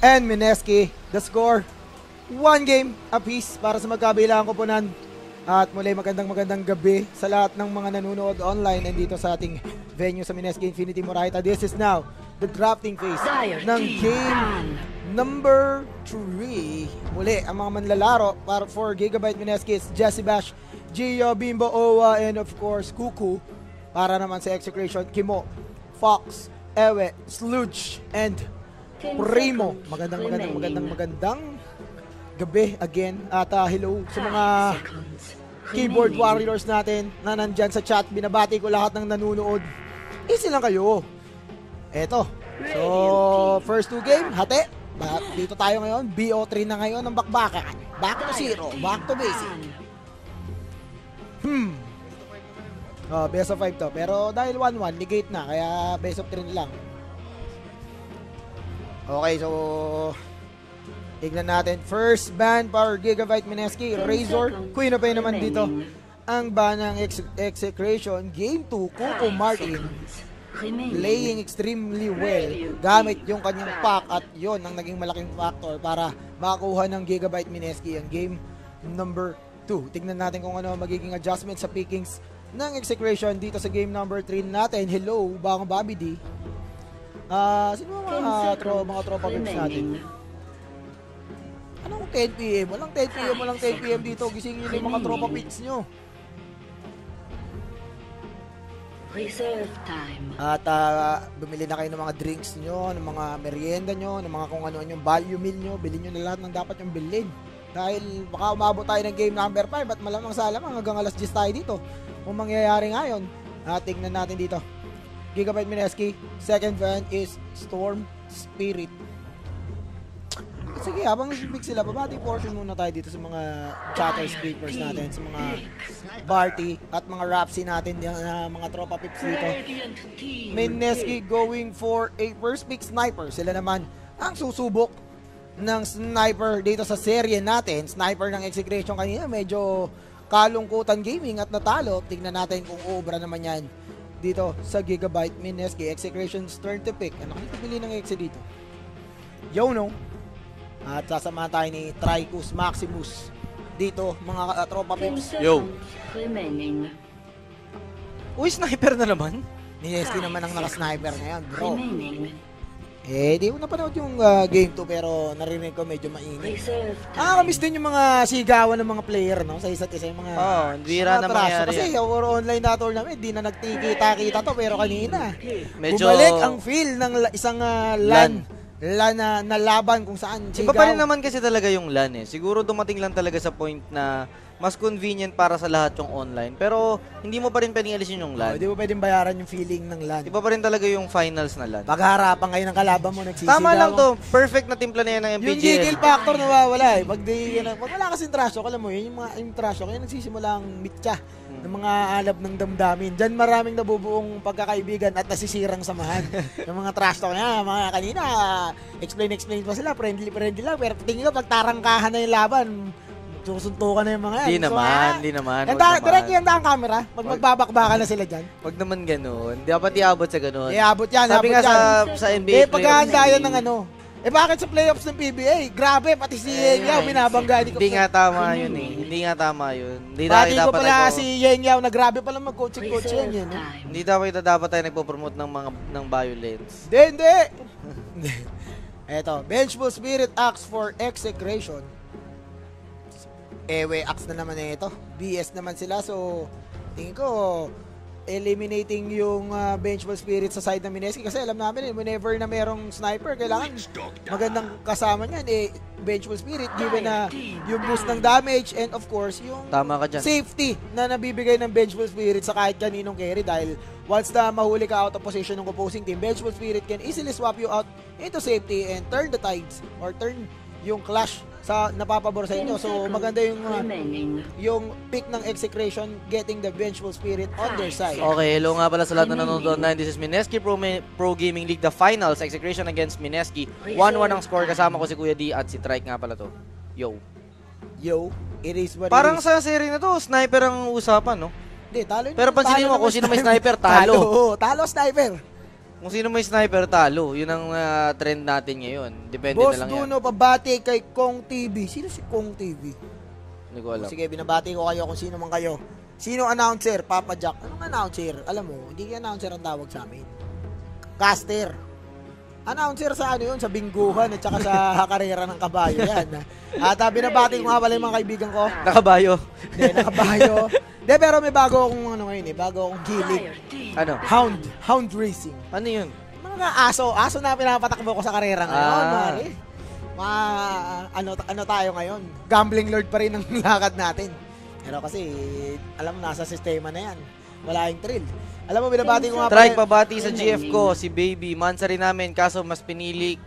and Mineski. The score, 1 game apiece para sa magkabilang koponan. At muli magandang gabi sa lahat ng mga nanonood online and dito sa ating venue sa Mineski Infinity Moraita. This is now the drafting phase ng game number 3. Muli ang mga manlalaro para for Gigabyte Mineski is Jesse Bash, Gio, Bimbo, Owa, and of course Kuku. Para naman sa Execration, Kimo, Fox, Ewe, Sludge, and Primo. Magandang gabi again. At hello sa mga keyboard warriors natin na nandyan sa chat. Binabati ko lahat ng nanonood. Easy lang kayo. Eto. So, first 2 game, hati. Dito tayo ngayon. BO3 na ngayon ng bakbakan. Back to zero. Back to basic. Best of 5 to. Pero dahil 1-1, negate na. Kaya best of 3 lang. Okay, so tignan natin. First ban para Gigabyte Mineski. Razor. Queen of Pain naman dito. Ang ban ng Execration. Game 2, Kuko Martin. Playing extremely well. Gamit yung kanyang pack. At yon ang naging malaking factor para makakuha ng Gigabyte Mineski ang game number 2. Tignan natin kung ano magiging adjustment sa pickings ng Execration dito sa game number 3 natin. Hello, Bang Bobby D. Sino mga tropa pips natin? Anong 10 PM? Walang 10 PM, walang 10 PM dito. Gisingin nyo yung mga tropa pips nyo. Reserve time. At bumili na kayo ng mga drinks nyo, ng mga merienda nyo, ng mga kung ano yung value meal nyo. Bilhin nyo na lahat ng dapat yung bilhin. Dahil baka umabot tayo ng game number 5 at malamang sa alamang hanggang alas 10 tayo dito. Kung mangyayari ngayon, tingnan natin dito. Gigabyte Mineski, second van is Storm Spirit. Sige, habang nag-pick sila, babati portion muna tayo dito sa mga chatter speakers natin, sa mga Barty at mga Rapsi natin, mga tropa pips dito. Mineski going for a first pick sniper. Sila naman ang susubok ng sniper dito sa serye natin. Sniper ng Execration kanina, medyo kalungkutan gaming at natalo. Tignan natin kung obra naman yan dito sa Gigabyte Mineski. Execration's turn to pick. Ano kung pili ng Exe dito? Yo no. At sasama tayo ni Tricus Maximus dito mga tropa pips. Yo. Remaining. Uy, sniper na naman. Mineski naman ang naka-sniper ngayon, bro. Remaining. Di ko napanood yung game 2 pero narinig ko medyo mainit. Reserve time. Kamiss din yung mga sigawan ng mga player, no? Sa isa't isa yung mga bira na mangyari. Kasi or online na tournament, di na nagtikita-kita to pero kanina. Medyo bumalik ang feel ng isang LAN na laban kung saan sigaw. Iba pa rin naman kasi talaga yung LAN eh. Siguro dumating lang talaga sa point na mas convenient para sa lahat yung online. Pero hindi mo pa rin pwedeng alisin yung LAN. Hindi mo pwedeng bayaran yung feeling ng LAN. Iba pa rin talaga yung finals na LAN. Paghaharapan kayo ng kalaban mo, nagsisigaw. Tama lang to. Perfect na timpla na yan ng MPGL. Yung giggle factor nawawala eh. Pag wala kasing trash talk, alam mo yun, yung trash talk, yung nagsisimula ang mitya ng mga alab ng damdamin. Diyan maraming nabubuong pagkakaibigan at nasisirang samahan. Yung mga trash talk na, mga kanina, explain pa sila, friendly lang. Pero tingin ko, pag tarangkahan na yung laban, susuntukan na yung mga yan. Hindi naman. Direct yan ang camera. Pag magbabakbaka na sila dyan. Wag naman ganun. Dapat iabot sa ganun. Iabot yan. Sabi nga sa NBA paghahanda yan ng ano. Bakit sa playoffs ng PBA? Grabe, pati si Yeng Yao binabangga. Hindi nga tama yun eh. Hindi Pati ko pala si Yeng Yao na grabe pala mag-coaching yan. Hindi dapat tayo nagpo-promote ng violence. Hindi. Eto, Vengeful Spirit Axe for Execration. Ewe, Axe na naman ito. BS naman sila. So, tingin ko, eliminating yung Vengeful Spirit sa side ng Mineski. Kasi alam namin, whenever na merong sniper, kailangan magandang kasama niyan. Vengeful Spirit, given na yung boost ng damage and of course, yung safety na nabibigay ng Vengeful Spirit sa kahit kaninong carry. Dahil once na mahuli ka out of position ng opposing team, Vengeful Spirit can easily swap you out into safety and turn the tides or turn yung clash sa napapabor sa inyo. So maganda yung pick ng Execration getting the Vengeful Spirit on their side. Okay, hello nga pala sa lahat na nanonood online. This is Mineski Pro Gaming League, the finals. Execration against Mineski. 1-1 ang score. Kasama ko si Kuya D at si Trike nga pala to. Yo, it is what parang it is. sa serie na to, sniper ang usapan, no? Hindi, talo. Pero pansinin mo kung sino may sniper, talo. Talo sniper. Kung sino may sniper, talo. Yun ang trend natin ngayon. Depende Boss na lang yan. Duno, pabati kay Kong TV. Sino si Kong TV? Hindi ko alam. Sige, binabati ko kayo kung sino man kayo. Sino announcer? Papa Jack. Anong announcer? Alam mo, hindi announcer ang tawag sa amin. Caster. Announcer sa ano yun? Sa bingguhan at saka sa karera ng kabayo. Yan. At binabati ko nga pala yung mga kaibigan ko. Nakabayo. Hindi, nakabayo. Hindi, pero may bago akong ano ngayon eh. Bago akong gilig. Fire team. Ano? Hound racing. Ano yun? Mga aso. Aso na pinapatakbo ko sa karera ngayon. Mari. Ano tayo ngayon? Gambling lord pa rin ang lakad natin. Pero kasi, alam mo, nasa sistema na yan. Wala yung thrill. Alam mo, binabati ko nga Strike pala- pabati sa GF ko, si Baby. Mansa rin namin, kaso mas pinili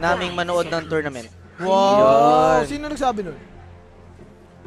naming manood ng tournament. Wow! Yun. Sino nagsabi nun?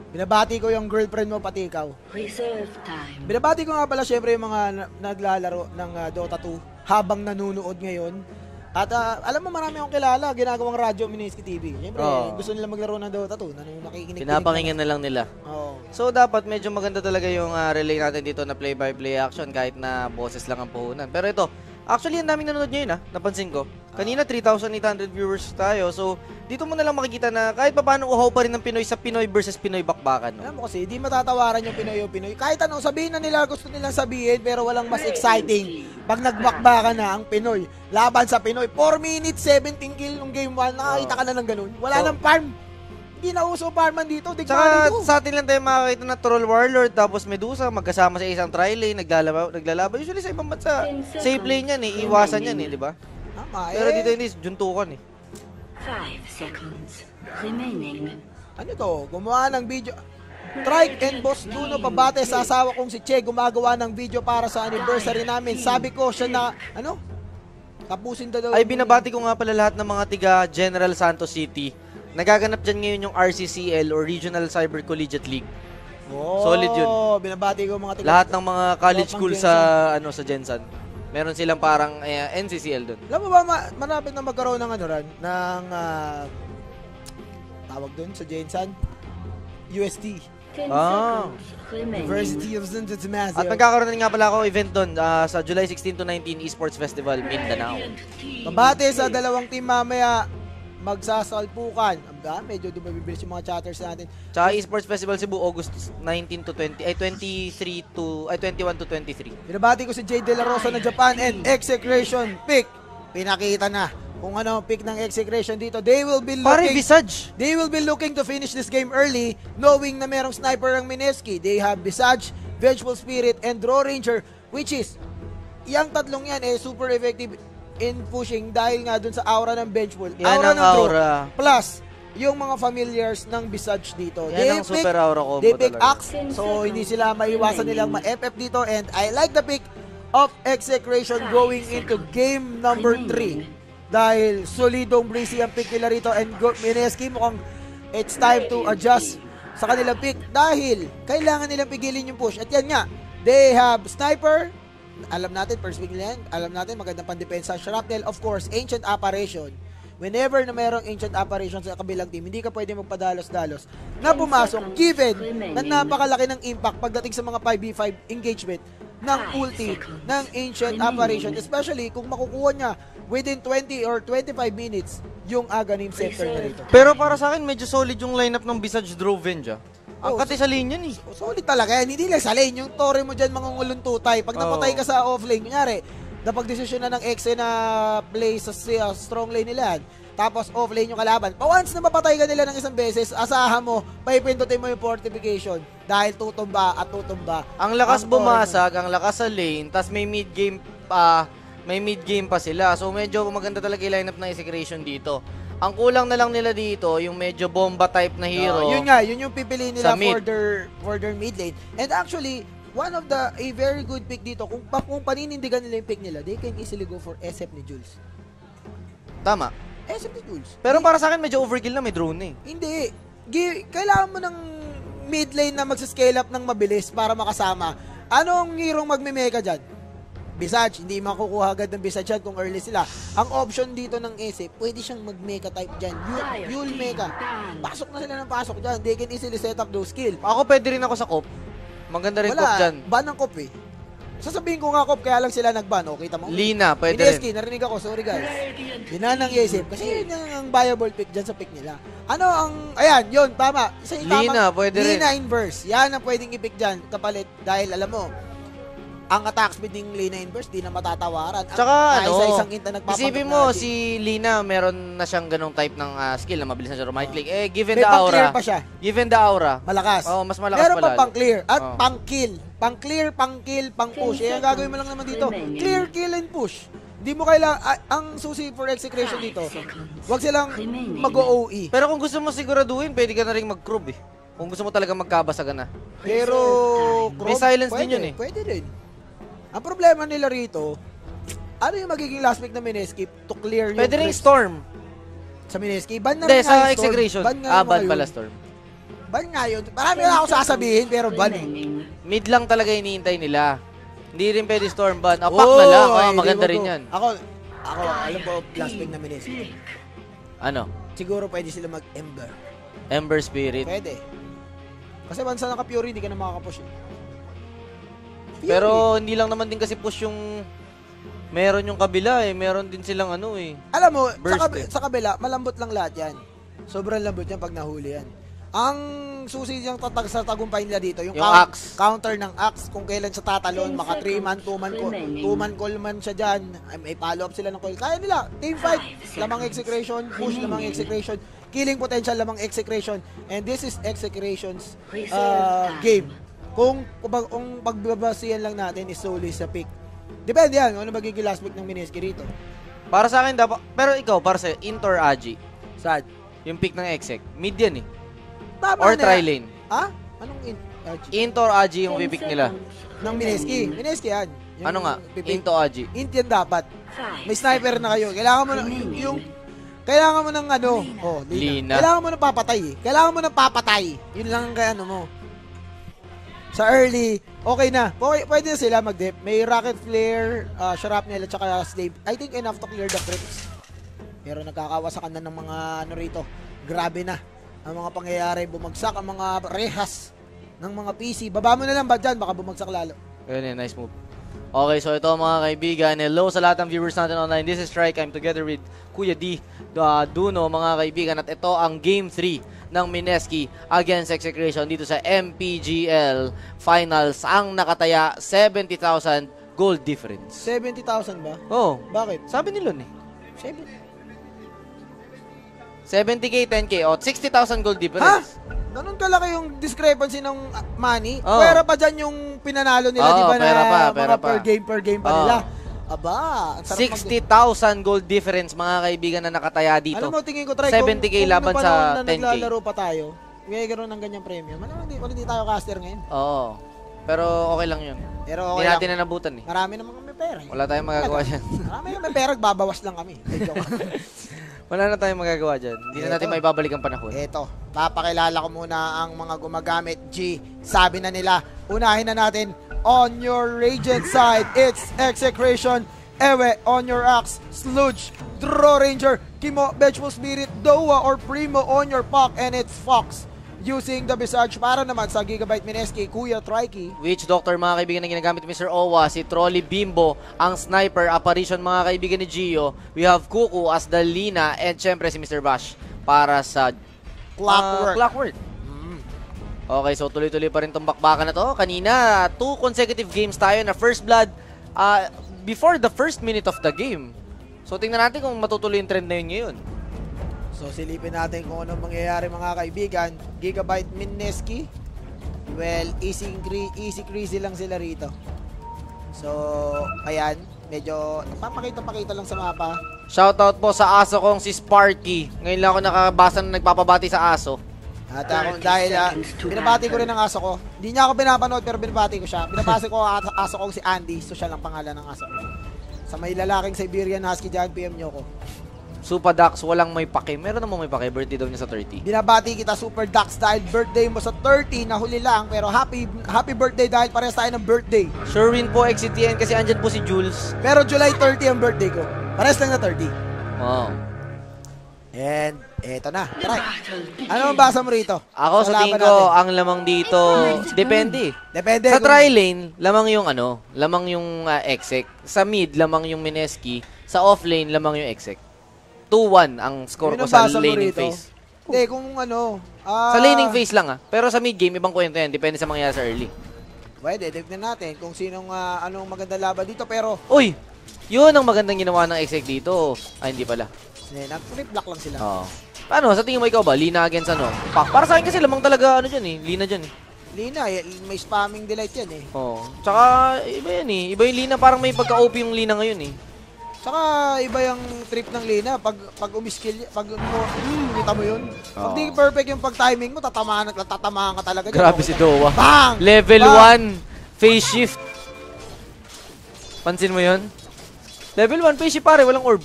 Binabati ko yung girlfriend mo, pati ikaw. Reserve time. Binabati ko nga pala syempre yung mga naglalaro ng Dota 2 habang nanunood ngayon. At alam mo, marami akong kilala, ginagawang radyo Mineski TV. Siyempre, Oo. gusto nila maglaro ng Dota 2. Nakikinig. Pinapakinggan na lang nila. Oo. So, dapat medyo maganda talaga yung relay natin dito na play-by-play action kahit na boses lang ang puhunan. Pero ito, actually, ang daming nanonood ngayon napansin ko. Kanina, 3,800 viewers tayo. So, dito mo na lang makikita na kahit pa paano uhaw pa rin ng Pinoy sa Pinoy versus Pinoy bakbakan. No? Alam mo kasi, di matatawaran yung Pinoy o Pinoy. Kahit ano, sabihin na nila, gusto nilang sabihin, pero walang mas exciting pag nagbakbakan na ang Pinoy. Laban sa Pinoy. 4 minutes, 17 kill nung game 1. Nakakita ka na ng ganun. Wala nang farm. Hindi na uso farman dito. Digma Tsaka dito. sa atin lang tayo makakita na Troll Warlord tapos Medusa magkasama sa isang tri-lane, naglalaban. Usually sa ibang bansa, safe lane yan iwasan yan di ba? Tama Pero dito hindi, juntukan 5 seconds remaining. Ano to? Gumawa ng video. Trike and Boss Duno pabate sa asawa kong si Che. Gumagawa ng video para sa anniversary namin. Sabi ko siya na, tapusin daw. Ay, binabati ko nga pala lahat ng mga tiga General Santos City. Nagaganap dyan ngayon yung RCCL or Regional Cyber Collegiate League. Oh, Solid yun. Binabati ko mga tiga. Lahat ng mga college Lahat ng school sa Gensan. Meron silang parang NCCL doon. Alam mo ba, malapit na magkaroon ng tawag doon sa Jensan? UST. 10 Ah. seconds remaining. University of Santa Tomasio. At magkakaroon din nga pala ako event doon sa July 16 to 19 Esports Festival, Mindanao. Pabate sa dalawang team mamaya magsasalpukan. Medyo dumabibilis yung mga chatters natin. Tsaka Esports Festival Cebu, August 19 to 20, 21 to 23. Binabati ko si Jay De La Rosa ng Japan and Execration pick. Pinakita na kung ano ang pick ng Execration dito. They will be Pare, looking Visage! They will be looking to finish this game early, knowing na merong sniper ang Mineski. They have Visage, Vengeful Spirit, and Draw Ranger, which is, yung tatlong yan super effective in pushing dahil nga dun sa aura ng Vengeful. Yan ang ng Draw, aura. Plus, yung mga familiars ng Visage dito. Yan ang super aura combo They pick talaga. Axe, so hindi sila maiwasan nilang ma-FF dito. And I like the pick of Execration going into game number 3. Dahil solidong breezy ang pick nila rito and Mineski mukhang it's time to adjust sa kanilang pick dahil kailangan nilang pigilin yung push. At yan nga, they have Sniper, alam natin, first pick nila yan, alam natin, magandang pandepensa. Shrapnel, of course, Ancient Apparition. Whenever na mayroong Ancient Apparition sa kabilang team, hindi ka pwede magpadalos-dalos na pumasok given na napakalaki ng impact pagdating sa mga 5v5 engagement ng ulti ng Ancient Apparition, especially kung makukuha niya within 20 or 25 minutes yung Aghanim Scepter na rito. Pero para sa akin, medyo solid yung lineup ng Visage Drovenge. Ang kati sa lane yan Solid talaga yan. Hindi lang sa lane. Yung tore mo dyan mga nguluntutay. Pag napatay ka sa offlane, kunyari, napag-desisyon na ng Exe na play sa strong lane nila yan. Tapos offlane yung kalaban. Once na mapatay ka nila ng isang beses, asahan mo, paipindutin mo yung fortification. Dahil tutumba at tutumba. Ang lakas ang tore mo. bumasag, ang lakas sa lane, tas may mid-game pa sila. So medyo maganda talaga yung lineup ng Execration dito. Ang kulang na lang nila dito, yung medyo bomba type na hero. Yun nga, yun yung pipiliin nila Sa mid. for their mid lane. And actually, one of a very good pick dito, kung paninindigan nila yung pick nila, they can easily go for SF ni Jules. Tama. SF ni Jules. Pero para sa akin, medyo overkill na, may drone Hindi. Kailangan mo ng mid lane na magsascale up ng mabilis para makasama. Anong hero magme-mecha dyan? Visage, hindi makukuha agad ng Visage yan kung early sila. Ang option dito ng SF, pwede siyang mag-mecha type dyan. Yule mecha. Pasok na sila ng pasok dyan. They can easily set up those skill. Ako pwede rin ako sa COP. Maganda rin COP dyan. Ban ng kop eh. Sasabihin ko nga, Kop, kaya lang sila nag-ban. O, kita mo? Lina, pwede Mineski, rin. narinig ako. Sorry, guys. Yun na nang isip. Kasi yun ang viable pick dyan sa pick nila. Ano ang... Ayan, yun, tama. Isa yung Lina, tamang- pwede rin. Lina inverse. Yan ang pwedeng i-pick dyan. Kapalit. Dahil, alam mo, ang attack speed ng Lina inverse, di na matatawaran. Tsaka, Isa-isang inta nagpapanggap isipin na mo, natin. si Lina, meron na siyang ganong type ng skill na mabilis na siya right click. Given May the pang-clear aura. pa siya. Given the aura. Malakas. Oo, mas malakas Meron pala. pa pang-clear at Oo. pang-kill. Pang-clear, pang-kill, pang-push. Eh, ang gagawin mo lang naman dito, Remaining. clear, kill, and push. Hindi mo kailangan, ang susi for execution 5 dito, seconds. wag silang Remaining. mag-OE. Pero kung gusto mo siguraduhin, pwede ka na rin mag-crop eh. Kung gusto mo talaga magkabasagan na. Pero, May silence din yun eh. Pwede din. Ang problema nila rito, ano yung magiging last pick na Mineski to clear yung Pwede rin creeps Storm. sa Mineski? Ban na Hindi, rin nga sa yung Storm. execution. Ban nga yung Ban mga pala yun. Storm. Ban nga yun. Marami na ako sasabihin, pero ban eh. Remaining. Mid lang talaga iniintay nila. Hindi rin pwede Storm ban. Apak na lang. ay, Maganda di rin ko- yan. Ako, alam ko, last pick na Mineski. Ano? Siguro pwede sila mag-Ember. Ember Spirit. Pwede. Kasi once na naka-Fury, hindi ka na makakapush. Fury. Pero hindi lang naman din kasi push yung meron yung kabila eh. Meron din silang ano eh. Alam mo, Burst eh. sa kabila, malambot lang lahat yan. Sobrang lambot yan pag nahuli yan. Ang susi niyang sa tagumpay nila dito, yung, Yung axe. counter ng axe, kung kailan siya tatalon, maka 3-man, 2-man, 2-man call man siya dyan, ay, may follow up sila ng call. Kaya nila, team fight, lamang execution, push, lamang execution, killing potential, lamang execution, and this is execution's game. Kung pagbabasihan lang natin is solely sa pick. Depende yan, kung ano magiging last pick ng Mineski rito. Para sa akin dapat, pero ikaw, para sa Intor Agi, Sad. yung pick ng exec, mid yan eh. Tama Or na. tri-lane. Ha? Anong Intor Agi yung pipick nila. ng Mineski. Mineski yan. Yung Ano nga? pipick. Into Agi. Int yan dapat. 5 May sniper na kayo. Kailangan mo na, yung kailangan mo ng ano, oh, Lina. Lina. Kailangan mo ng papatay eh. Kailangan mo ng papatay. Yun lang ang kaya ano mo. Sa early, okay na. Okay, pwede na sila mag-dip. May rocket flare, shrapnel at saka slave. I think enough to clear the creeps. Pero nagkakawasakan na ng mga ano rito. Grabe na. Ang mga pangyayari, bumagsak ang mga rehas ng mga PC. Baba mo na lang ba dyan? Baka bumagsak lalo. Ayun nice move. Okay, so ito mga kaibigan. Hello sa lahat ng viewers natin online. This is Strike. I'm together with Kuya D, Duno, mga kaibigan. At ito ang Game 3 ng Mineski against Execration dito sa MPGL Finals. Ang nakataya, 70,000 gold difference. 70,000 ba? Oh, Bakit? sabi ni Lon eh. 70. 70k, 10k. O, 60,000 gold Ha? difference. Ganun kalaki yung discrepancy ng money. Oo. Pera pa dyan yung pinanalo nila, Oo, di ba? pera na pa, mga pera pa. per game pa Oo. nila. Aba, ang sarap 60,000 gold difference, mga kaibigan na nakataya dito. Alam mo, tingin ko, try 70K laban nung sa panahon na 10K. naglalaro pa tayo, may gano'n ng ganyang premium. Alam mo, hindi tayo caster ngayon. Oo. Pero okay lang yun. Pero Hindi okay natin lang. na nabutan eh. Marami naman kami pera. Wala tayong magagawa dyan. Marami kami pera, babawas lang kami. Ay, joke. Wala na tayong magagawa dyan. Hindi na natin Eto. maibabalik ang panahon. Eto, papakilala ko muna ang mga gumagamit. G, sabi na nila, unahin na natin, on your Radiant side, it's Execration, Ewe, on your Axe, Sludge, Draw Ranger, Kimo, Vengeful Spirit, Doa, or Primo on your Pack, and it's Fox. Using the Visage para naman sa Gigabyte Mineski, Kuya Trikey. Witch Doctor, mga kaibigan na ginagamit ni Mr. Owa, si Trolley Bimbo, ang Sniper Apparition, mga kaibigan ni Gio. We have Kuku as the Lina, and syempre si Mr. Bash para sa Clockwork. Clockwork. Okay, so tuloy-tuloy pa rin itong bakbakan na to. Kanina, 2 consecutive games tayo na first blood before the first minute of the game. So tingnan natin kung matutuloy yung trend na yun ngayon. So silipin natin kung anong mangyayari mga kaibigan. Gigabyte Mineski. Well, easy crazy lang sila rito. So, ayan. Medyo papakita lang sa mapa. Shoutout po sa aso kong si Sparky. Ngayon lang ako nakabasa na nagpapabati sa aso. At ako dahil binabati ko rin ang aso ko. Hindi niya ako pinapanood pero binabati ko siya. Binabati ko ang aso kong si Andy. So siya lang pangalan ng aso ko. Sa may lalaking Siberian Husky dyan, PM nyo ko. Supa Dax, walang may pake. Meron namang may pake. Birthday daw niya sa 30. Binabati kita Super Dax dahil birthday mo sa 30. Nahuli lang pero happy birthday dahil parehas tayo ng birthday. Sherwin po, XCTN, kasi andyan po si Jules. Pero July 30 ang birthday ko. Parehas lang na 30. Wow. And eto na. The Try. battle begins. Ano ang basa mo rito? Ako sa tingin laban ko, natin. ang lamang dito, depende. Depende. Sa kung- tri-lane, lamang yung exec. Sa mid, lamang yung Mineski. Sa off-lane, lamang yung exec. 2-1 ang score Yun ko ang sa basa mo laning rito. phase. Hindi, kung ano. Sa laning phase lang Pero sa mid game, ibang kwento yan. Depende sa mangyayari sa early. Pwede, tignan natin kung sinong anong maganda laban dito. Pero, Uy! Yun ang magandang ginawa ng exec dito. Ay, hindi pala. nag-flip block lang sila. Oo. Paano? Sa tingin mo ikaw ba? Lina against ano? Pak. Para sa akin kasi lamang talaga ano dyan eh. Lina dyan eh. Lina, may spamming delight yan eh. Oo. Tsaka, iba yan eh. Iba yung Lina. Parang may pagka-OP yung Lina ngayon eh. Saka iba yung trip ng Lina pag umiskill, kita mo yun. Pag di perfect yung pag-timing mo, tatamaan ka talaga. Grabe si Dowa. Bang! Level Bang! 1 phase shift. Pansin mo yun? Level 1 phase shift pare, walang orb.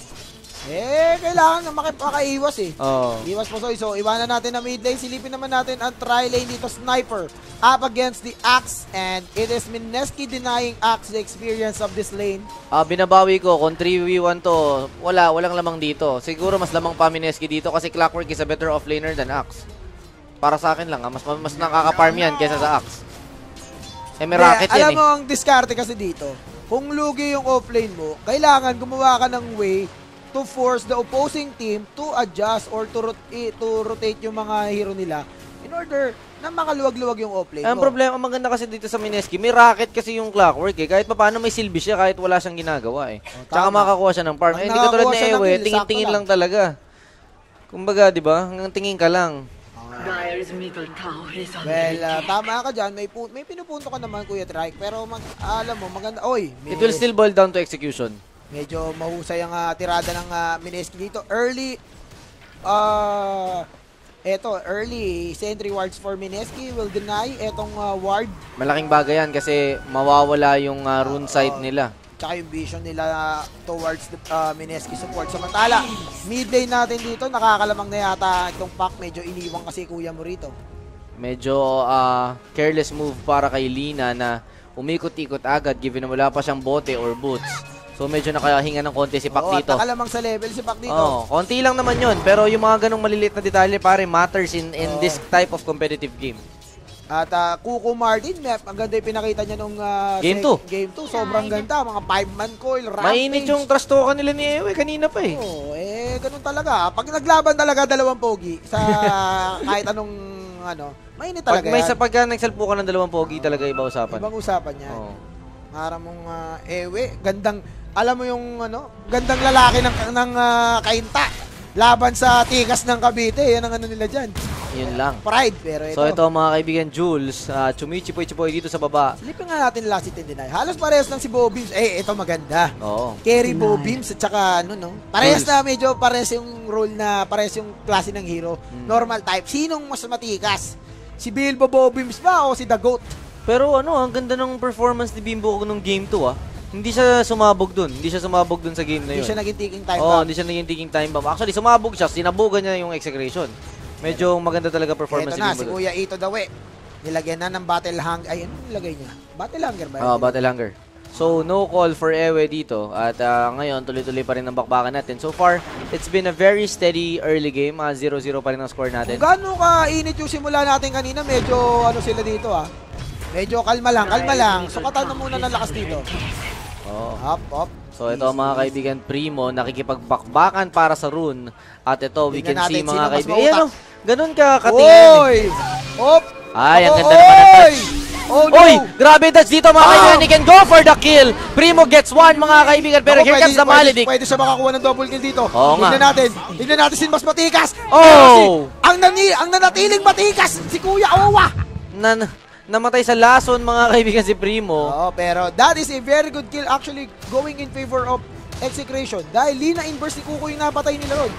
Kailangan na makaiwas eh. Oo. Iwas mo, so iwanan natin na mid lane. Silipin naman natin ang tri-lane dito, Sniper. Up against the Axe, and it is Mineski denying Axe the experience of this lane. Binabawi ko, kung 3v1 to, walang lamang dito. Siguro mas lamang pa Mineski dito kasi Clockwork is a better offlaner than Axe. Para sa akin lang, mas nakaka-farm yan kesa sa Axe. May rocket yan alam eh. mo, ang diskarte kasi dito, kung lugi yung offlane mo, kailangan gumawa ka ng way to force the opposing team to adjust or to rotate yung mga hero nila in order na makaluwag-luwag yung offlane Ang mo. problema, maganda kasi dito sa Mineski, may rocket kasi yung Clockwork eh. Kahit pa paano may silbi siya kahit wala siyang ginagawa eh. Tsaka tama. makakuha siya ng farm. Pag Hindi ka tulad nakakuha ni siya ng Ewe, kill, tingin-tingin sakto lang talaga. Kumbaga, di ba? Hanggang tingin ka lang. Dire's middle tower is under Well, attack. tama ka dyan. May pinupunto ka naman, Kuya Trike. Pero alam mo, maganda. Oy, It will still boil down to execution. medyo mahusay ang tirada ng Mineski dito. Early sentry wards for Mineski will deny etong ward. Malaking bagay yan kasi mawawala yung rune side nila. Tsaka yung vision nila towards the Mineski support. Samantala, mid lane natin dito, nakakalamang na yata itong pack. Medyo iniwang kasi kuya mo rito. Medyo careless move para kay Lina na umikot-ikot agad given na wala pa siyang bote or boots. So medyo nakahinga ng konti si Pac Oo, dito. nakalamang sa level si Pac dito. Oh, konti lang naman 'yon, pero yung mga ganong maliliit na detalye pare matters in this type of competitive game. At Kuko Martin, ang ganda yung pinakita niya nung Game 2. Game 2. Sobrang ganda. Mga 5-man coil, rampage. Mainit yung trash talk nila ni Ewe kanina pa eh. Oo, ganun talaga. Pag naglaban talaga dalawang pogi sa kahit anong mainit Pag talaga may yan. pagka nagsalpo ka ng dalawang pogi talaga iba usapan. Ibang usapan yan. Oo. Para mong Ewe, alam mo yung gandang lalaki ng Kainta. Laban sa tikas ng Cavite. Yan ang nila dyan. Yun lang. Pride. Pero ito. So ito mga kaibigan, Jules, chumichipoy-chipoy dito sa baba. Silipin nga natin last hit and deny. Halos parehas lang si Bobims. Ito maganda. Oo. Carry Bobims at saka parehas Jules. na medyo parehas yung role na parehas yung klase ng hero. Normal type. Sinong mas matikas? Si Bilbo Bobims ba o si The Goat? Pero ang ganda ng performance ni Bimbo nung game 2 ah. Hindi siya sumabog dun. Hindi siya sumabog dun sa game na Hindi yun. siya naging ticking time Oo, bomb. hindi siya naging ticking time bomb. Actually, sumabog siya. Sinabugan niya yung execration. Medyo maganda talaga performance Ito na, ni si Bimbo dun. Kuya Ito Dawe. Nilagyan na ng Battle Hunger. Ay, ano nilagay niya? Battle Hunger ba? Oo, Battle Hunger. So, no call for Ewe dito. At ngayon, tuloy-tuloy pa rin ang bakbakan natin. So far, it's been a very steady early game. 0-0 pa rin ang score natin. Kung gaano ka-init yung simula natin kanina, medyo sila dito Medyo kalma lang. Sukatan na muna ng lakas dito. Oo. Up. So ito mga kaibigan, Primo, nakikipagbakbakan para sa rune. At ito, we can Tingnan see natin mga sino mas kaibigan. mautak. Ayan ganun ka katingin. Oy! Op! Ay, ang ganda naman ng touch. Oh, no! Uy, grabe touch dito mga kaibigan. He can go for the kill. Primo gets one mga kaibigan. Pero Ako, here comes the Maledict. Pwede siya makakuha ng double kill dito. Oo nga. Tignan natin sin mas matikas. Oh! Ang nanatiling matikas, si Kuya Owa. Namatay sa lason mga kaibigan si Primo. Oo, pero that is a very good kill actually going in favor of execration. Dahil Lina inverse ni Kuko yung napatay nila ron.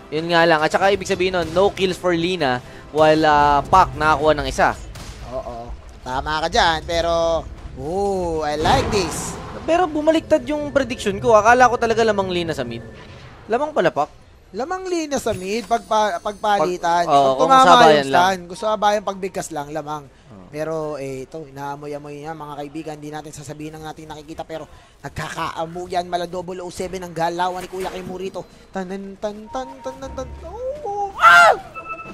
Yun nga lang. At saka ibig sabihin nun, no kills for Lina while Pac nakakuha ng isa. Oo. Tama ka dyan, pero I like this. Pero bumaliktad yung prediction ko. Akala ko talaga lamang Lina sa mid. Lamang pala Pac. Lamang Lina sa mid, pagpalitan. Oo, Pag kung tumama sabayan yung stun, gusto sabayan pagbigkas lang, lamang. Pero ito, inaamoy-amoy niya mga kaibigan. Hindi natin sasabihin ng natin nakikita pero nagkakaamoy yan. Mala 007 ang galawan ni Kuya Kim rito. Tan. Oh! Ah!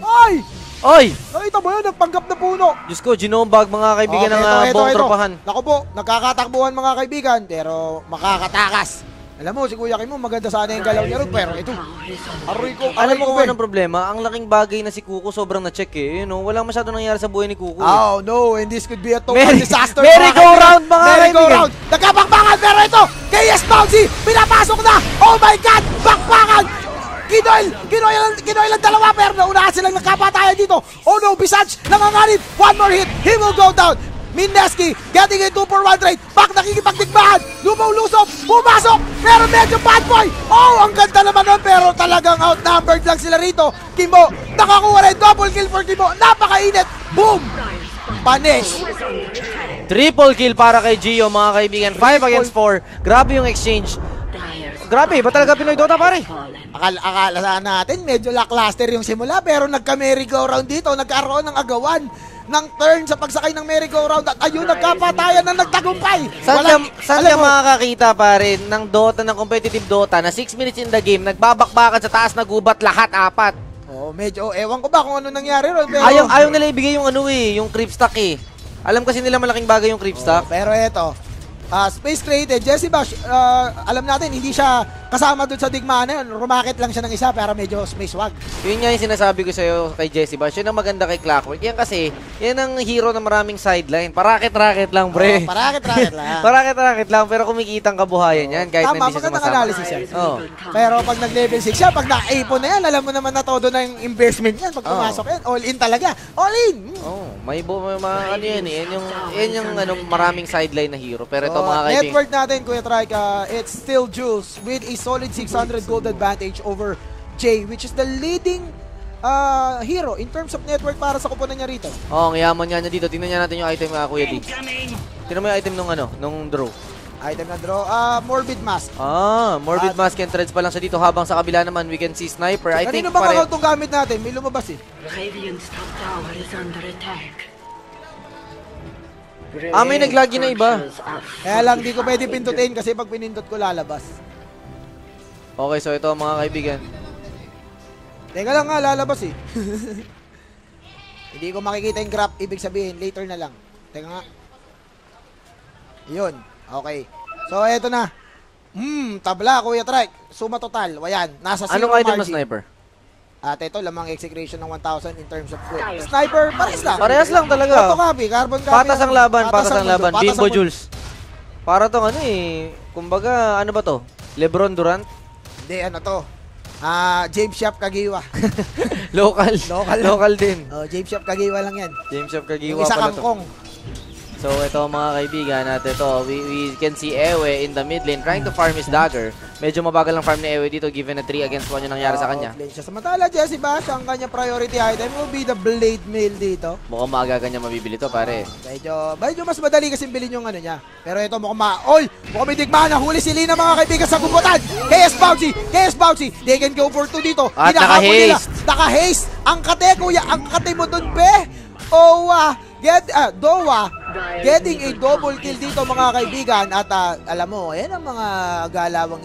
Ay! Oy! Nakita mo yun, nagpanggap na puno. Diyos ko, ginombag mga kaibigan ng buong tropahan. Naku po, nagkakatakbuhan mga kaibigan, pero makakatakas. Alam mo, si Kuya Kim mo, maganda sana yung galaw niya rin, pero ito, Alam mo kung anong problema? Ang laking bagay na si Kuko sobrang na-check eh. You know, walang masyado nangyari sa buhay ni Kuko. Oh no, and this could be a total disaster. Merry-go-round mga kaibigan. Merry-go-round. Nagkapakpakan, pero ito, KS Bouncy, pinapasok na. Oh my God, bakpakan. Kinoy lang dalawa, pero naunahan silang nagkapatayan dito. Oh no, Visage, nanganganib. One more hit, he will go down. Mineski getting a 2-for-1 trade. Back nakikipagdigmaan. Lumaw-lusok. Pumasok. Pero medyo bad boy. Oh, ang ganda naman nun. Pero talagang outnumbered lang sila rito. Kimbo, nakakuha rin. Double kill for Kimbo. Napakainit. Boom. Punish. Triple kill para kay Gio mga kaibigan. 5 against 4. Grabe yung exchange. Grabe, ba talaga Pinoy Dota pare? Akala natin medyo lackluster yung simula. Pero nagka-merry-go-round dito. Nagkaroon ng agawan ng turn sa pagsakay ng merry-go-round at ayun, nagkapatayan na nagtagumpay. Saan ka makakakita pare ng Dota, ng competitive Dota na 6 minutes in the game, nagbabakbakan sa taas, nagubat lahat, 4. Oh, medyo, ewan ko ba kung ano nangyari ron. Pero, ayaw nila ibigay yung yung creep stack eh. Alam kasi nila malaking bagay yung creep stack. Pero eto, Space Created, Jesse Bash, alam natin, hindi siya kasama doon sa digmaan na yun. Rumakit lang siya ng isa, pero medyo may swag. Yun nga yung sinasabi ko sa'yo kay Jesse Bash. Yun ang maganda kay Clockwork. Yan kasi, yan ang hero ng maraming sideline. Parakit-rakit lang, pre. Parakit-rakit lang. Parakit-rakit lang, pero kumikita ang kabuhayan yan kahit Tama, hindi siya magandang sumasama. analysis yan. Pero pag nag-level 6 siya, pag na-apo na yan, alam mo naman na todo na yung investment yan. Pag pumasok yan, all in talaga. All in! May ano yan eh. Yan yung maraming sideline na hero. Pero ito mga kaibigan. Network natin, Kuya Trike, it's still Jules with a solid 600 gold advantage over Jay, which is the leading hero in terms of network para sa kupunan niya rito. Ang yaman niya dito. Tingnan niya natin yung item, Kuya D. Tingnan mo yung item nung draw. Item na draw, Morbid Mask. Morbid Mask and Threads pa lang sa dito. Habang sa kabila naman, we can see Sniper. I think kanino bang account itong gamit natin? May lumabas eh. Radiant's top tower is under attack. May naglagi na iba. Kaya lang, di ko pwede pindutin kasi pag pinindot ko lalabas. Okay, so ito mga kaibigan. Teka lang nga, lalabas eh. Hindi ko makikita yung graph, ibig sabihin, later na lang. Teka nga. Yun, okay. So, eto na. Tabla, Kuya Trike. Suma total, ayan, nasa 0 Anong item margin. na Sniper? At ito, lamang execution ng 1,000 in terms of quick. Sniper, parehas lang. Parehas lang talaga. Carbon copy. Patas ang laban, patas ang laban. Patas Bimbo ang Jules. Para tong kumbaga, ano ba to? Lebron Durant? Hindi, ano to? James Shop Kagiwa. Local din. James Shop Kagiwa lang yan. James Shop Yung Kagiwa isa pala to. kangkong. So ito mga kaibigan natin ito, we can see Ewe in the mid lane trying to farm his dagger. Medyo mabagal ang farm ni Ewe dito given na 3 against 1 yung nangyari sa kanya. Samantala, Jesse Bash, ang kanya priority item will be the Blade Mail dito. Mukhang maaga niya mabibili to pare. Medyo mas madali kasi bilhin yung ano niya. Pero ito mukhang may digmaan na huli si Lina mga kaibigan sa kumputan. KS Bouncy, they can go for 2 dito. At naka-haste. Naka-haste. Ang kate kuya, ang kate mo dun be. Dowa getting a double kill dito mga kaibigan at alam mo, ayan ang mga galawang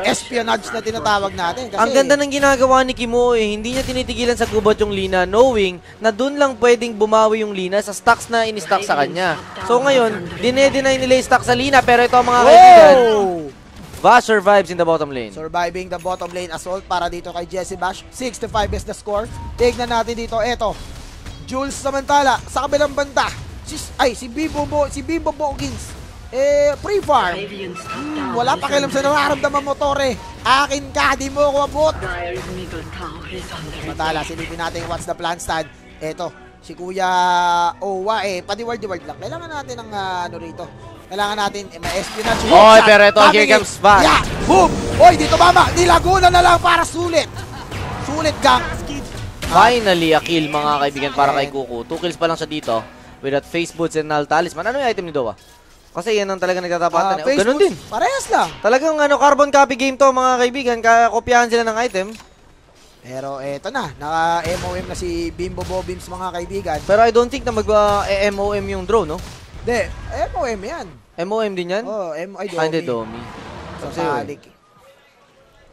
espionage na tinatawag natin. Kasi, ang ganda ng ginagawa ni Kimo hindi niya tinitigilan sa gubat yung Lina knowing na dun lang pwedeng bumawi yung Lina sa stocks na in-stock sa kanya. So ngayon, dinedeny nila yung stock sa Lina pero ito mga kaibigan, Vash survives in the bottom lane. Surviving the bottom lane assault para dito kay Jesse Bash. 65 is the score. Tignan natin dito, eto. Jules samantala, sa kabilang banda, si Bimbo Bogins, pre-farm. Wala pa kailam sa nararamdaman mo, Tore. Akin ka, di mo ako abot. Samantala, silipin natin what's the plan stand. Eto, si Kuya Owa, padi-word lang. Kailangan natin ng rito. Kailangan natin, may espionage. Pero ito, here comes Vash. Yeah, boom! Dito mama, nilaguna na lang para sulit. Sulit, gang. Finally, a kill mga kaibigan para kay Kuko. 2 kills pa lang siya dito. With that face boots and null talisman. Ano yung item ni Dowa? Kasi yan ang talaga nagtatapatan. Ganun din. Parehas lang. Talagang carbon copy game to mga kaibigan. Kaya kopyahan sila ng item. Pero eto na, naka-MOM na si Bimbo Bobims mga kaibigan. Pero I don't think na mag-MOM yung drone, no? Hindi, MOM yan. MOM din yan? Oo, ay Domi. Hindi, Domi. Sa Salik.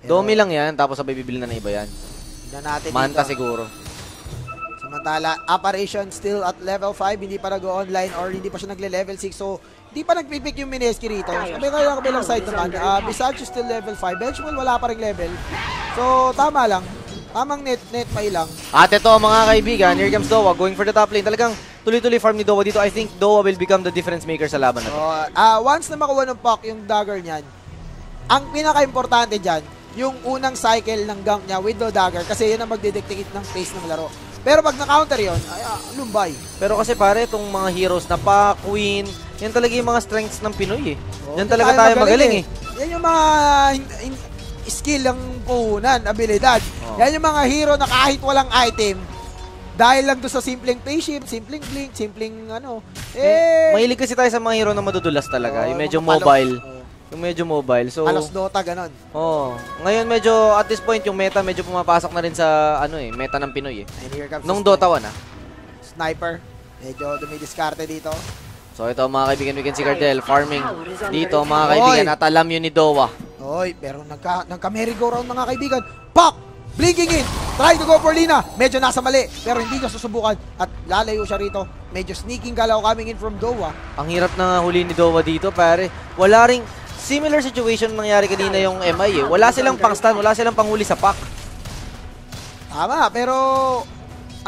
Domi lang yan, tapos sabay bibili na ng iba yan. Tignan natin Manta dito. siguro. Samantala, Apparition still at level 5, hindi pa nag-online or hindi pa siya nagle-level 6. So, hindi pa nagpipick yung Mineski rito. Kabilang side naman, Bisaggio still level 5. Benchmall wala pa rin level. So, tama lang. Tamang net may lang. At ito mga kaibigan, here comes Dowa going for the top lane. Talagang tuloy-tuloy farm ni Dowa dito. I think Dowa will become the difference maker sa laban na to. Once na makuha ng puck yung dagger niyan, ang pinaka-importante dyan, yung unang cycle ng gank niya with the dagger kasi yun ang magdidictate ng pace ng laro. Pero pag na-counter yun, ay lumbay. Pero kasi pare, itong mga heroes na pa, Queen, yan talaga yung mga strengths ng Pinoy eh. Yan talaga tayo magaling eh. Yan yung mga skill ng puhunan, abilidad. Yan yung mga hero na kahit walang item, dahil lang doon sa simpleng pace shift, simpleng blink, simpleng mahilig kasi tayo sa mga hero na madudulas talaga. Yung medyo mobile. Yung medyo mobile. So, Alos Dota, ganon. Ngayon medyo, at this point, yung meta medyo pumapasok na rin sa, meta ng Pinoy eh. And here comes Nung Dota 1 Sniper. Medyo dumidiskarte dito. So ito mga kaibigan, we can see Cardell farming dito mga kaibigan at alam yun ni Dowa. Oy, pero nagka-merry-go-round mga kaibigan. Pop! Blinking in! Try to go for Lina. Medyo nasa mali, pero hindi niya susubukan. At lalayo siya rito. Medyo sneaking galaw coming in from Dowa. Ang hirap na huli ni Dowa dito, pare. Wala ring similar situation nangyari kanina yung MI eh. Wala silang pang-stun, wala silang panghuli sa pack. Tama, pero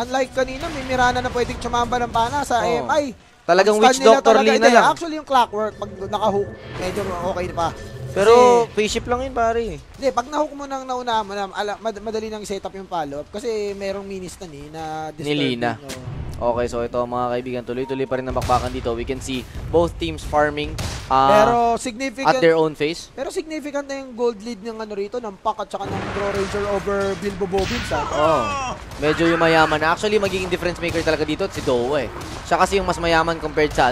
unlike kanina, may Mirana na pwedeng tsumamba ng pana sa MI. Talagang witch doctor Lina lang. Actually, yung clockwork, pag naka-hook, medyo okay pa. Pero face-shift lang yun, pare. Hindi, pag na-hook mo nang nauna mo, madali nang set up yung follow-up kasi merong ministan na disturb. Ni Lina. Okay, so ito mga kaibigan, tuloy-tuloy pa rin ang bakbakan dito. We can see both teams farming pero significant, at their own phase. Pero significant na yung gold lead ng rito, ng Pack at saka ng Draw Ranger over Bilbo Bobbins. Medyo yung mayaman na. Actually, magiging difference maker talaga dito si Dowa eh. Siya kasi yung mas mayaman compared sa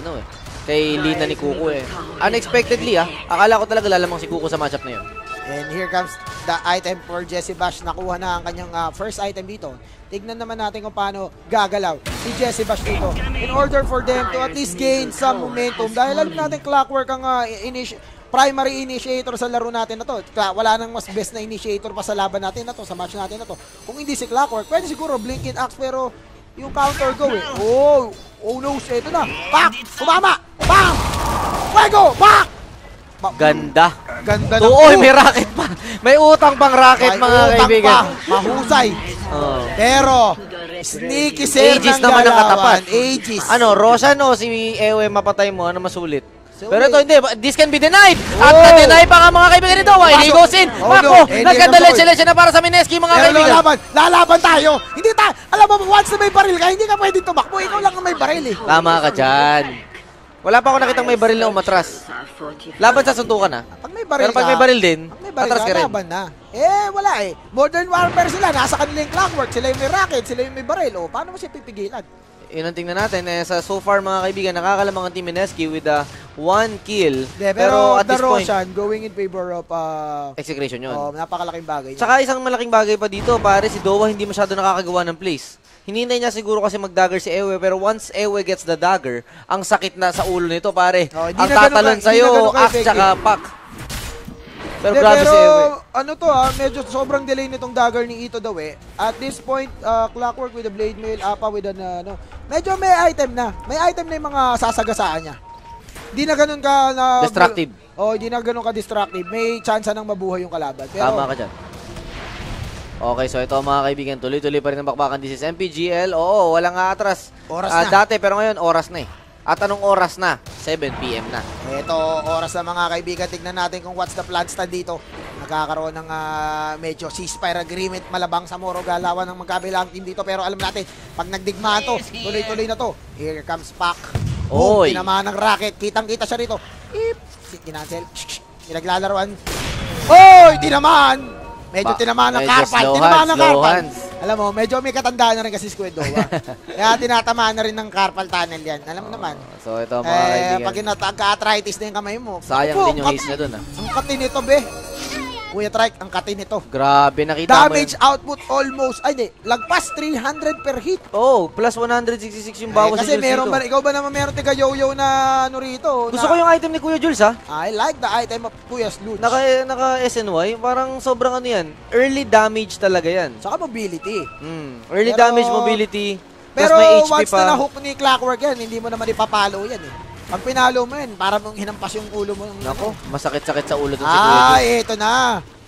kay Lina ni Kuko eh. Unexpectedly akala ko talaga lalamang si Kuko sa matchup na yun. And here comes the item for Jesse Bash. Nakuha na ang kanyang first item dito. Tignan naman natin kung paano gagalaw si Jesse Bash dito in order for them to at least gain some momentum. Dahil alam natin Clockwork ang primary initiator sa laro natin na to. Wala nang mas best na initiator pa sa laban natin na to, sa match natin na to. Kung hindi si Clockwork, pwede siguro Blinking Axe pero yung counter go eh. Oh no, ito na. Pak! Umama! Bam! Fuego! Pak! Ganda. Ganda na. May racket pa. May utang pang racket mga kaibigan. Mahusay. Pero sneaky sir Aegis ng naman ang katapat. Aegis. Roshan si Ewe mapatay mo, masulit. Pero ito hindi, this can be denied. At na-deny pa nga mga kaibigan nito. He goes in. Mako, nagkadalensya na para sa Mineski mga kaibigan. Lalaban tayo. Hindi tayo. Alam mo, once na may baril ka, hindi ka pwedeng tumakbo. Ikaw lang ang may baril eh. Tama ka dyan. Wala pa ako nakitang may baril na umatras. Laban sa suntukan Pag may baril pero pag may baril din, atras ka rin. Laban na. Wala eh. Modern Warfare sila. Nasa kanila yung Clockwork. Sila yung may rocket. Sila yung may baril. Paano mo siya pipigilan? Yun ang tingnan natin. So far mga kaibigan, nakakalamang ang Team Mineski with 1 kill. Pero at this point, Roshan going in favor of execution yun. Napakalaking bagay. Tsaka isang malaking bagay pa dito, pare, si Dowa hindi masyado nakakagawa ng plays. Hinintay niya siguro kasi mag-dagger si Ewe, pero once Ewe gets the dagger, ang sakit na sa ulo nito, pare. Ang tatalon sa'yo, axe tsaka pack. Pero grabe si Ewe. Medyo sobrang delay nitong dagger ni Ito daw eh. At this point, Clockwork with a blade mail, Apa with an medyo may item na. May item na yung mga sasagasaan niya. Hindi na ganun ka destructive. Hindi na ganun ka destructive. May chance nang mabuhay yung kalaban. Pero, tama ka dyan. Okay, so ito mga kaibigan, tuloy-tuloy pa rin ang bakbakan. This is MPGL. Oo, walang atras. Oras na. Dati, pero ngayon, oras na eh. At anong oras na? 7 PM na. Ito, oras na mga kaibigan. Tignan natin kung what's the plan stand dito. Nagkakaroon ng medyo ceasefire agreement. Malabang sa Moro galawan ng magkabilang team dito. Pero alam natin, pag nagdigmaan to, tuloy-tuloy na to. Here comes Pac. Boom, tinamaan ng racket. Kitang-kita siya rito. Kinancel. Pinaglalaroan. Oy, tinamaan! Medyo tinamaan ng carpal. Tinamaan ng carpal. Alam mo, medyo may katandaan na rin kasi Squid Dowa. Kaya tinatamaan na rin ng carpal tunnel yan. Alam mo naman. So ito mga kaibigan. Pag nagka-arthritis na yung kamay mo. Sayang din yung haze na dun Ang katin nito, be. Kuya Trike, ang kati nito. Grabe, nakita Damage mo output almost, ay di, lagpas 300 per hit. Oh, plus 166 yung bawas Kasi ni Jules meron dito. ba, ikaw ba naman meron tiga yo-yo na ano rito? Gusto ko yung item ni Kuya Jules, ha? I like the item of Kuya's loot. Naka SNY, parang sobrang ano yan. Early damage talaga yan. Saka mobility. Early Pero- damage, mobility, plus Pero may HP once pa. na na-hook ni Clockwork yan, hindi mo naman ipapalo yan eh. Pag pinalo mo yan, para mong hinampas yung ulo mo. Nako, masakit-sakit sa ulo dun si Kuya Jules. Eto na.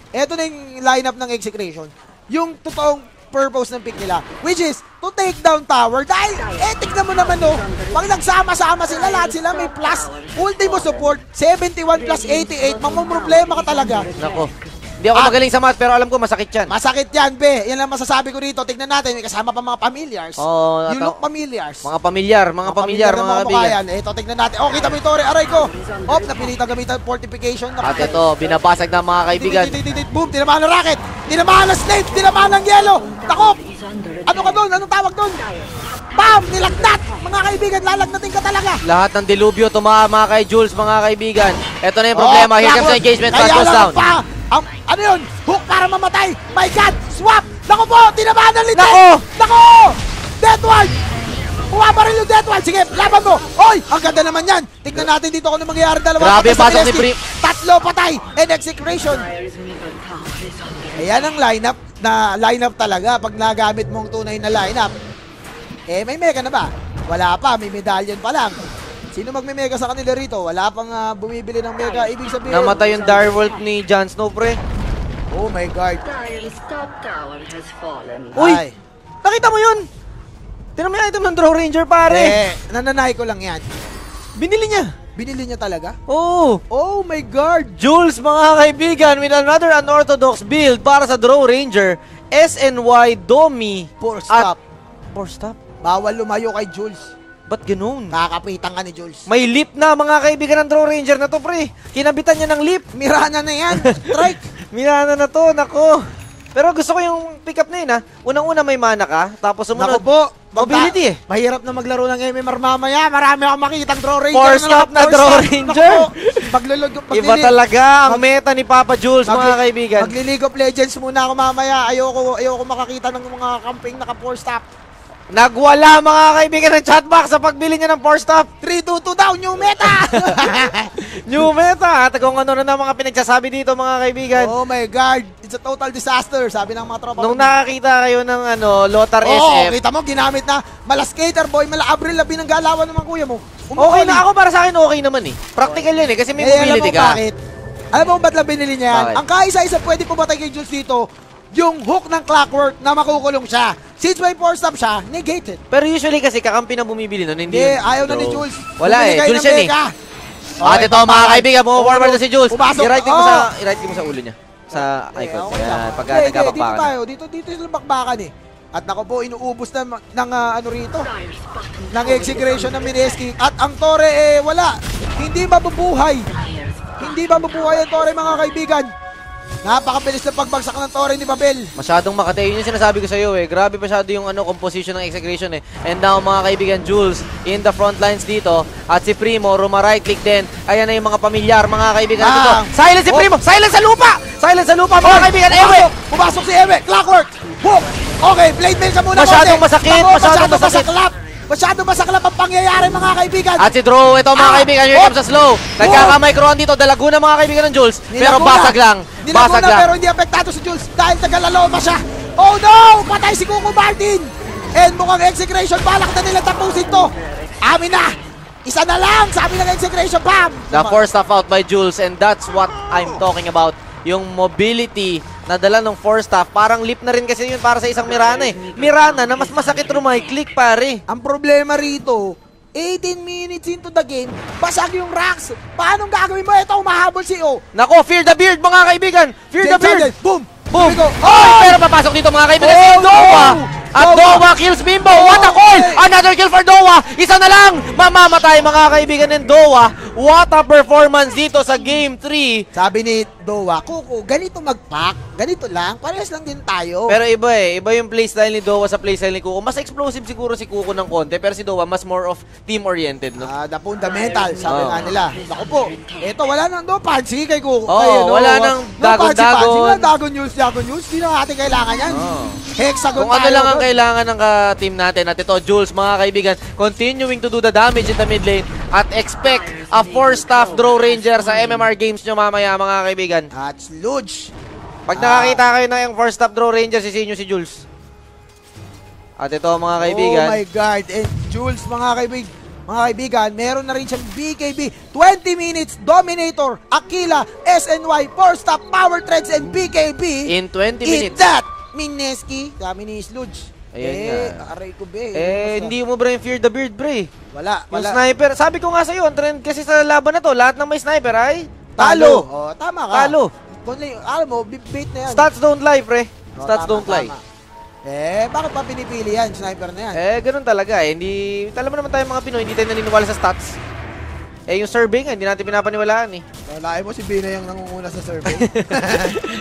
Eto na yung lineup ng execution. Yung totoong purpose ng pick nila, which is to take down tower. Dahil, tignan mo naman no, pag nagsama-sama sila, lahat sila may plus. Ultimo support, 71 plus 88, mamumroblema ka talaga. Nako. Hindi ako magaling sa math, pero alam ko masakit yan. Masakit yan, be. Yan lang masasabi ko dito. Tignan natin, may kasama pa mga familiars. Oo, You look familiars. Mga pamilyar, mga kaibigan. Ito, tignan natin. Oh, kita mo yung Tore. Aray ko. Napilitan gamitan fortification. At ito, binabasag na mga kaibigan. Boom, tinamaan ng rocket. Tinamaan ng snake. Tinamaan ng yellow. Takop. Ano ka doon? Anong tawag doon? Bam! Nilagnat! Mga kaibigan, lalagnatin ka talaga. Lahat ng dilubyo tumama kay Jules, mga kaibigan. Ito na yung problema. Here comes the engagement. Fast goes down. Ano yun? Hook para mamatay. My God! Swap! Naku po! Tinamaan ng litin! Nako! Nako! Deathward! Bumabaril yung Deathward! Sige, laban mo! Oy! Ang ganda naman yan! Tignan natin dito kung ano mangyayari. Dalawa Grabe, patay sa pasok ni Pileski. Bri- Tatlo patay! And execution! Dire's middle tower is under Ayan ang lineup talaga. Pag nagamit mong tunay na lineup. May mega na ba? Wala pa, may medallion pa lang. Sino magme-mega sa kanila rito? Wala pang bumibili ng mega. Ibig sabihin, Namatay yung Direwolf ni Jon Snow, pre. oh my God. Dire's top tower has fallen. Uy! Ay. Nakita mo yun? Tinan mo yung item ng Draw Ranger, pare. Nananay ko lang yan. Binili niya. Binili niya talaga? Oh! Oh my God! Jules, mga kaibigan, with another unorthodox build para sa Draw Ranger, SNY Domi. Poor stop. Poor stop? Bawal lumayo kay Jules. Ba't ganun? Kakapitan ka ni Jules. May lip na, mga kaibigan ng Draw Ranger na to, pre. Kinabitan niya ng lip. Mirana na yan. Strike. Mirana na to, nako. Pero gusto ko yung pick up na yun, ha. Unang-una may mana ka, tapos sumunod. Naku po. Mobility eh. Mahirap na maglaro ng MMR mamaya. Marami akong makikitang Draw Ranger. Four stop na Draw Ranger. Iba Iba talaga ang meta ni Papa Jules, mga kaibigan. Magli-League of Legends muna ako mamaya. Ayoko makakita ng mga camping naka 4 stop. Nagwala, mga kaibigan, ng chatbox sa pagbili niya ng 4 stop. 3-2-2 daw, new meta! New meta. At kung ano na mga pinagsasabi dito, mga kaibigan. Oh my God, it's a total disaster, sabi ng mga tropa. Nung nakakita kayo ng Lothar Oo, SF, kita mo, ginamit na mala skater boy, mala Avril Lavigne ang galawan ng mga kuya mo. okay na ako, para sa akin okay naman eh. Practical yan eh, kasi may mobility alam mo ka. bakit? Alam mo ba't lang binili niya yan? Bakit? Ang kaisa-isa pwede pumatay kay Jules dito, yung hook ng Clockwork na makukulong siya. Since may 4-stop siya, negated. Pero usually kasi kakampi na bumibili nun, hindi Hindi, yun. ayaw na ni So, Jules. Wala Bumili eh, kayo Jules ng yan eh. mega. At ito, mga kaibigan, forward na si Jules. Pumasok. I-right click mo sa ulo niya. Sa icon. Okay lang. Yan, pagka Hindi, nagkabakbakan. Dito tayo, dito sila bakbakan eh. At nako po, inuubos na ng ano rito, Dire's bottom ng tower execution ng Mineski. At ang Tore wala. Hindi mabubuhay. Dire's Hindi mabubuhay ang Tore, mga kaibigan. Napakabilis na pagbagsak ng Tore ni Babel. Masyadong makate. Yun yung sinasabi ko sa iyo eh. Grabe masyado yung composition ng execution eh. And now, mga kaibigan, Jules in the front lines dito. At si Primo, right click din. Ayan na yung mga pamilyar, mga kaibigan dito. Silence si Primo! Silence sa lupa! Silence sa lupa, mga kaibigan! Ewe! Pumasok si Ewe! Clockwork! Hook! Okay, blade mail ka muna. Masyadong konti. masakit, Nako, masyadong masakit. masaklap. Masyadong masaklap ang pangyayari, mga kaibigan. At si Drew, ito mga kaibigan, here comes the slow. Nagkakamicroan dito, dalaguna mga kaibigan ng Jules. Pero Nilaguna. basag lang. Nilaguna, Basag lang. pero hindi apektado si Jules dahil tagalaloba siya. Oh no! Patay si Kuko Martin! And mukhang execration, balak na nila tapusin to. Amin na! Isa na lang! Sabi ng execration, bam! The four stuff out by Jules, and that's what I'm talking about. Yung mobility na dala ng 4 staff, parang lip na rin kasi yun para sa isang Mirana eh. Mirana na mas masakit rumay-click, pare. Ang problema rito, 18 minutes into the game, basag yung racks. Paano gagawin mo? Ito, umahabol si O. Nako, fear the beard, mga kaibigan. Fear the beard. Boom! Boom! Here we go. Oy, pero papasok dito mga kaibigan si Oh, Dowa. no! At Dowa. Dowa kills Bimbo. What a call! Okay. Another kill for Dowa. Isa na lang. Mamamatay mga kaibigan ng Dowa. What a performance dito sa Game 3. Sabi ni Dowa, Kuko, ganito mag-pack. Ganito lang. Parehas lang din tayo. Pero iba eh. Iba yung playstyle ni Dowa sa playstyle ni Kuko. Mas explosive siguro si Kuko ng konti. Pero si Dowa mas more of team-oriented, no? The fundamental, sabi nga nila. Naku po, eto wala nang no fancy kay Kuko. Wala nang dagon-dagon. Wala Dagon News. Di na natin kailangan yan. Hexagon Kung ano lang ang kailangan ng team natin. At ito, Jules, mga kaibigan, continuing to do the damage in the mid lane. At expect a 4-staff draw ranger sa MMR games nyo mamaya, mga kaibigan. At Sludge. Pag nakakita kayo na yung 4-staff draw ranger, sisihin nyo si Jules. At ito, mga kaibigan. Oh my God. And Jules, mga kaibigan, meron na rin siyang BKB. 20 minutes, Dominator, Aquila, SNY, 4-staff, Power Threads, and BKB. In 20 minutes. Eat that! Mineski, kami ni Sludge. Ayan nga. Aray ko, be. Hindi mo bro yung Fear the Beard, bre. Wala. Yung sniper, sabi ko nga sa'yo, ang trend kasi sa laban na to, lahat ng may sniper ay Talo. Oh, tama ka. Talo. Alam mo, bait na yan. Stats don't lie, pre. Stats Tama, don't lie. tama. Bakit pa pinipili yan? Sniper na yan. Ganun talaga eh. Hindi, alam mo naman tayo mga Pinoy, hindi tayo naniniwala sa stats. Yung survey nga, hindi natin pinapaniwalaan eh. Wala mo si Bina yung nangunguna sa survey.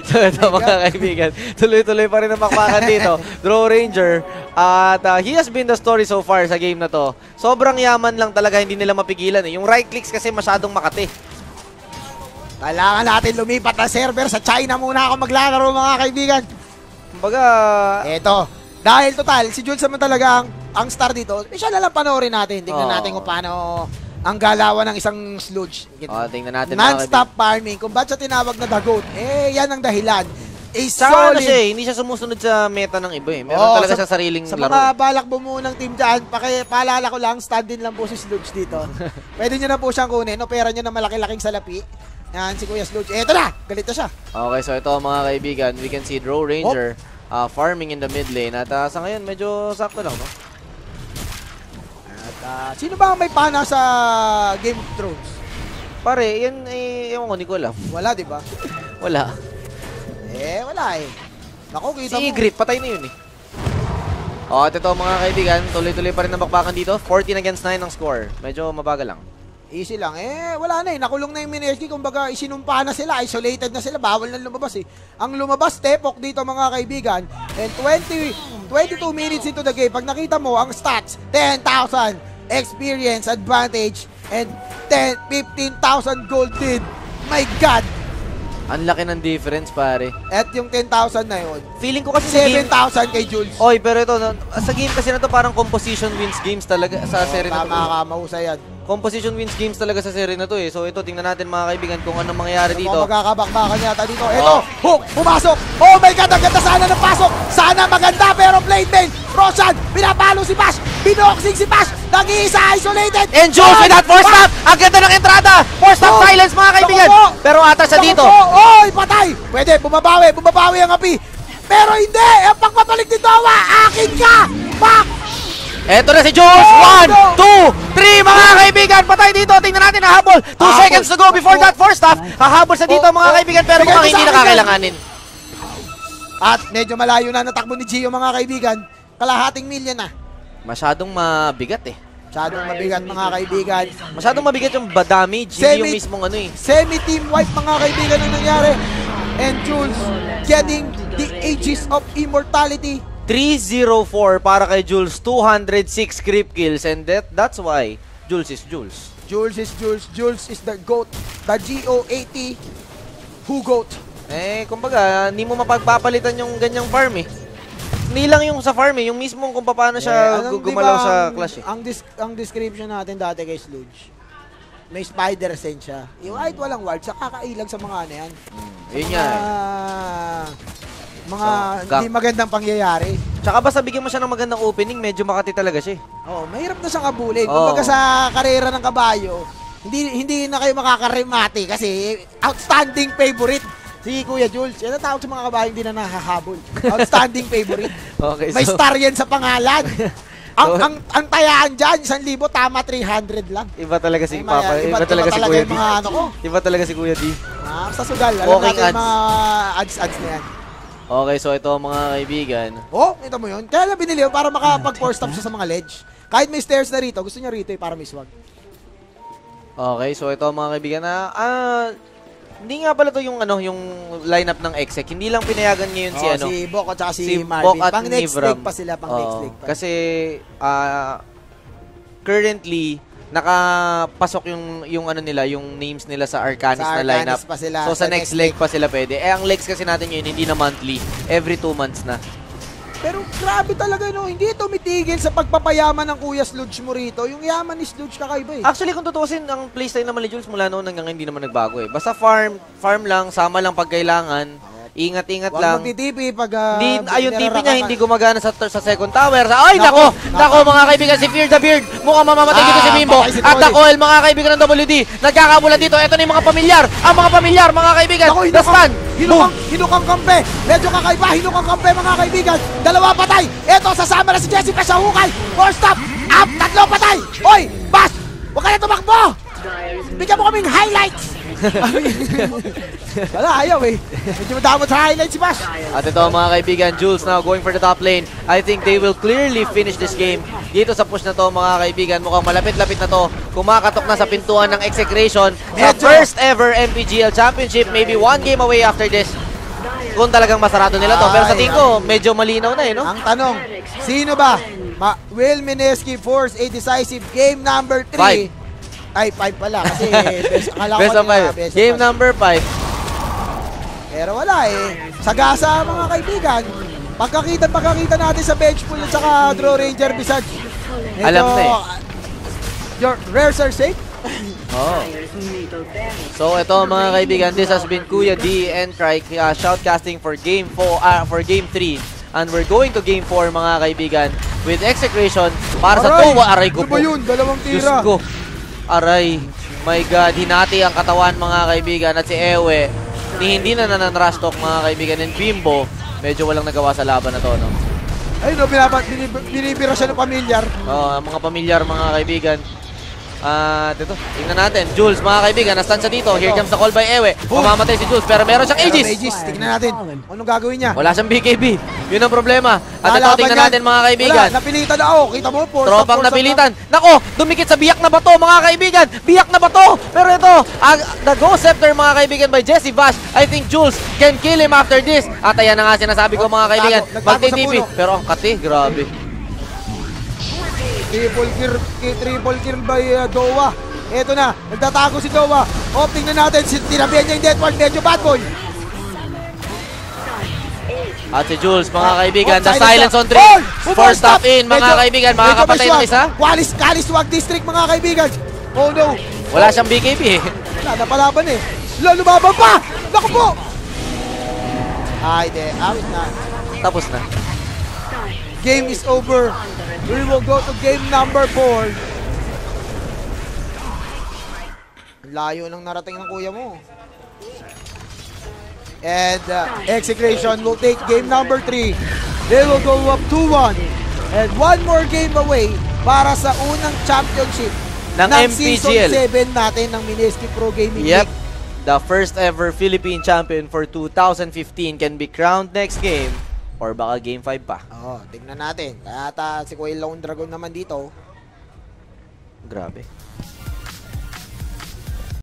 So ito mga kaibigan, tuloy-tuloy pa rin ang makpakan dito. Draw Ranger. At he has been the story so far sa game na to. Sobrang yaman lang talaga, hindi nila mapigilan eh. Yung right clicks kasi masyadong makati. Kailangan natin lumipat na server. Sa China muna ako maglalaro, mga kaibigan. Kumbaga, Eto, dahil total, si Jules naman talaga ang star dito. Siya na lang panoorin natin. Tingnan natin kung paano ang galawan ng isang Sludge. tingnan natin. Non-stop farming. Kung ba't siya tinawag na the GOAT, yan ang dahilan. Saka ano siya eh, hindi siya sumusunod sa meta ng iba eh. Meron talaga sa sariling sa laro. Sa mga balak bumuo ng team dyan, paalala ko lang, stand-in lang po si Sludge dito. Pwede nyo na po siyang kunin. Opera nyo na malaki-laking salapi. Yan, si Kuya Sludge. Eto na! Galit na siya. Okay, so ito mga kaibigan, we can see Draw Ranger farming in the mid lane. At sa ngayon, medyo sakto lang, no? At sino ba ang may pana sa Game of Thrones? Pare, yan ewan ko, hindi ko alam. Wala, di ba? Wala. Wala eh. Naku, kita Si mo. Ygritte, patay na yun eh. At ito mga kaibigan, tuloy-tuloy pa rin ang bakbakan dito. 14 against 9 ang score. Medyo mabagal lang. Easy lang. Wala na eh. Nakulong na yung Mineski. Kumbaga, isinumpa na sila. Isolated na sila. Bawal na lumabas eh. Ang lumabas, Tepok dito mga kaibigan. And 22 minutes into the game. Pag nakita mo, ang stats, 10,000 experience advantage and 15,000 gold lead. My God! Ang laki ng difference, pare. At yung 10,000 na yun, Feeling ko kasi sa game... 7,000 kay Jules. Oy, pero ito, sa game kasi na to parang composition wins games talaga sa serie na to. Tama ka, mahusay yan. Composition wins games talaga sa serie na to eh. So ito, tingnan natin mga kaibigan kung anong mangyayari dito. Magkakabakbakan yata dito. Ito, hook, pumasok. Oh my God, ang ganda sana ng pasok. Sana maganda, pero plate mail. Roshan, pinapalo si Bash. Binoxing si Bash. Nag-iisa, isolated. And Jules with that force stop! Ang ganda ng entrada! Force stop silence mga kaibigan! Pero ata siya dito. Oy, patay. Pwede, bumabawi ang api. Pero hindi, ang pagpapalik ni Dowa, akin ka. Back. Eto na si Jules! 1, 2, 3 mga kaibigan! Patay dito! Tingnan natin, hahabol! 2 seconds to go before that force stop! Hahabol sa dito mga kaibigan pero mukhang hindi nakakailanganin. At medyo malayo na natakbo ni Gio mga kaibigan. Kalahating milyon na. Masyadong mabigat eh. Masyadong mabigat mga kaibigan. Masyadong mabigat yung damage, hindi yung mismong ano eh. Semi-team wipe mga kaibigan ang nangyari. And Jules getting the Aegis of Immortality. 304 para kay Jules, 206 creep kills and that's why Jules is Jules. Jules is Jules. Jules is the GOAT. The GOAT. Who GOAT? Kumbaga, hindi mo mapagpapalitan yung ganyang farm eh. Hindi lang yung sa farm eh, yung mismong kung paano siya gumalaw sa clash eh. Ang description natin dati kay Sludge, may spider sense siya. Yung kahit walang ward, sa kakailag sa mga ano yan. Yun nga mga hindi magandang pangyayari. Tsaka basta bigyan mo siya ng magandang opening, medyo makati talaga siya. Oo, mahirap na siyang abulin. Kumbaga sa karera ng kabayo, hindi na kayo makakaremate kasi outstanding favorite si Kuya Jules. Yan ang tawag sa mga kabayo hindi na nahahabol. Outstanding favorite. Okay, may star yan sa pangalan. ang tayaan dyan, 1,000 tama 300 lang. Iba talaga si Papa. Iba talaga si Kuya D. Iba talaga si Kuya D. Sa sugal. Alam natin mga ads na yan. Okay, so ito mga kaibigan. Ito mo yun. Kaya lang binili yun para makapag-4 stop siya sa mga ledge. Kahit may stairs na rito, gusto niya rito para may swag. Okay, so ito mga kaibigan na hindi nga pala to yung yung lineup ng Exec. Hindi lang pinayagan ngayon si Si Bok at saka si Bok Marvin. at Pang next Nivram. leg pa sila, pang next leg pa. Kasi currently nakapasok yung nila, yung names nila sa Arcanis Sa na lineup. Arcanis pa sila. So sa next leg pa sila pwede. Ang legs kasi natin yun hindi na monthly, every 2 months na. Pero grabe talaga, no? Hindi ito mitigil sa pagpapayaman ng Kuya Sludge mo rito. Yung yaman ni Sludge kakaiba eh. Actually, kung tutuusin, ang playstyle naman ni Jules mula noon hanggang hindi naman nagbago eh. Basta farm lang, sama lang pag kailangan. Ingat-ingat lang. Huwag magti-TP pag Yung TP niya hindi gumagana sa second tower. Ay, nako, mga kaibigan, si Fear the Beard. Mukhang mamamatay dito si Bimbo. patay si At Trolly. ako, mga kaibigan ng WD, nagkakabulan dito. Ito na yung mga pamilyar. Ang mga pamilyar, mga kaibigan. Naku, The stun. hinukang kampe. Medyo kakaiba, hinukang kampe mga kaibigan. 2 patay. Ito, sasama na si Jessica sa hukay. 4 stop. Up, 3 patay. Oy, Bash, huwag ka na tumakbo. Bigyan mo kaming highlights. Wala, ayaw eh. Medyo madamot sa highlights si Bash. At ito mga kaibigan, Jules now going for the top lane. I think they will clearly finish this game. Dito sa push na to mga kaibigan, mukhang malapit-lapit na to. Kumakatok na sa pintuan ng Execration. Sa first ever MPGL Championship, maybe 1 game away after this. Kung talagang masarado nila to. Pero sa tingin ko, medyo malinaw na no? Ang tanong, sino ba? Will Mineski force a decisive game number 3? Ay, 5 pala. Kasi akala ko Best of 5. Game number 5. Pero wala eh. Sagasa mga kaibigan. Pagkakita natin sa bench pool at saka draw ranger Visage. Alam na eh. Your rares are safe? So ito mga kaibigan, this has been Kuya D and Trike shoutcasting for game 4 for game 3. And we're going to game 4 mga kaibigan with Execration para sa Towa. Aray ko ano po. ba yun? 2 Diyos tira. ko. Aray. My God, hinati ang katawan mga kaibigan at si Ewe hindi na nananrush talk mga kaibigan and Bimbo medyo walang nagawa sa laban na to, no? Ayun no, binibira siya ng pamilyar. Ang mga pamilyar mga kaibigan. Dito, tingnan natin. Jules, mga kaibigan, na-stun siya dito. Here comes the call by Ewe. Mamamatay si Jules, pero meron siyang Aegis. Tingnan natin. Anong gagawin niya? Wala siyang BKB. Yun ang problema. At ito, tingnan natin mga kaibigan. Wala, napilitan na ako. Kita mo po. Tropang napilitan. Nako, dumikit sa biyak na bato mga kaibigan. Biyak na bato. Pero ito, the Ghost Scepter mga kaibigan by Jesse Bash. I think Jules can kill him after this. At ayan na nga sinasabi ko mga kaibigan. Magti-TP. Pero ang kati, grabe. Triple kill by Dowa. Eto na, nagtatago si Dowa. O, tingnan natin, tinabihan niya yung Deathward, medyo bad boy. At si Jules, mga kaibigan, the silence silence on 3. Oh! First stop in, mga kaibigan, makakapatay ng isa. Kaliswag District, mga kaibigan. Oh no. Wala siyang BKB eh. Wala, napalaban eh. Lumaban pa! Naku po! Ay, out na. Tapos na. Game is over. We will go to game number 4. Layo ng narating ng kuya mo. And Execration will take game number 3. They will go up 2-1. And 1 more game away para sa unang championship ng Season MPGL. 7 natin ng Mineski Pro Gaming Yep. League. The first ever Philippine champion for 2015 can be crowned next game. Or baka game 5 pa. Tingnan natin. Kaya si Kuya Lone Dragon naman dito. Grabe.